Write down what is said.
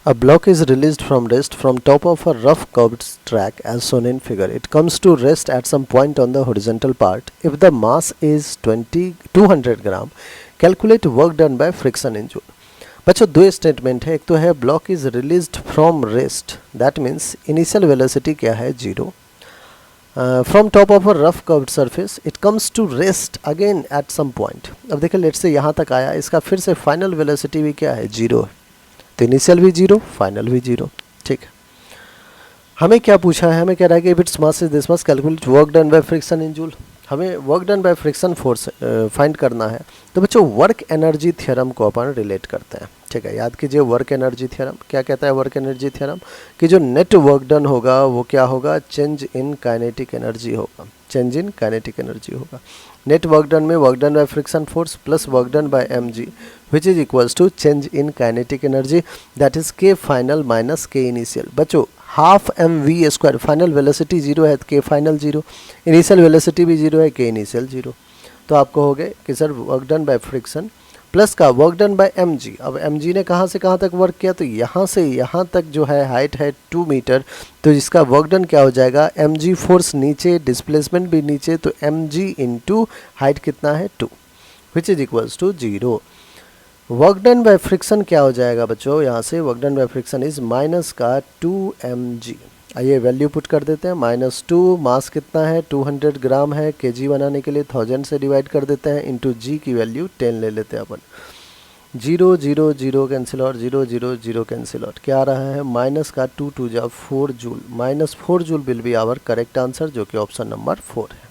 A block is released from rest from top of a rough curved track as shown in figure. It comes to rest at some point on the horizontal part. If the mass is 200 gram, calculate work done by friction in joule. बच्चों दो statement है, एक तो है block is released from rest, that means initial velocity क्या है 0, from top of a rough curved surface, it comes to rest again at some point. अब देखिए लेट से यहाँ तक आया, इसका फिर से फाइनल वेलोसिटी भी क्या है 0 है, तो इनिशियल भी 0 फाइनल भी 0. ठीक है, हमें क्या पूछा है, हमें कह रहा है कि if its mass is this much calculate work done by friction in joule. हमें work done by friction force find करना है. तो बच्चों वर्क एनर्जी थ्योरम को अपन रिलेट करते हैं. ठीक है, याद कीजिए वर्क एनर्जी थ्योरम क्या कहता है. वर्क एनर्जी थ्योरम कि जो नेट वर्क डन होगा वो क्या होगा, चेंज इन काइनेटिक एनर्जी होगा. चेंज इन काइनेटिक एनर्जी होगा. नेट वर्क डन में work done by friction force plus work done by mg which is equals to change in kinetic energy, that is k final minus k initial. बच्चों half mv square, final velocity 0 है, k final 0, initial velocity भी 0 है, k initial 0. तो आपको हो गए कि sir work done by friction plus का वर्क डन बाय mg. अब mg ने कहाँ से कहाँ तक वर्क किया, तो यहाँ से यहाँ तक जो है हाइट है 2 मीटर, तो इसका वर्क डन क्या हो जाएगा, mg फोर्स नीचे, डिस्प्लेसमेंट भी नीचे, तो mg इंटू हाइट कितना है 2 which is equals to 0. Work done by friction क्या हो जाएगा बच्चों, यहाँ से work done by friction is minus का 2mg. आइए वैल्यू पुट कर देते हैं, -2, मास कितना है 200 ग्राम है, केजी बनाने के लिए 1000 से डिवाइड कर देते हैं, इंटू जी की वैल्यू 10 ले लेते हैं अपन. 0 0 0 कैंसिल और 0 0 0 कैंसिल और क्या आ रहा है, माइनस का 2 2 जा 4 joule, -4 joule will be our correct answer, जो कि ऑप्शन नंबर 4 है.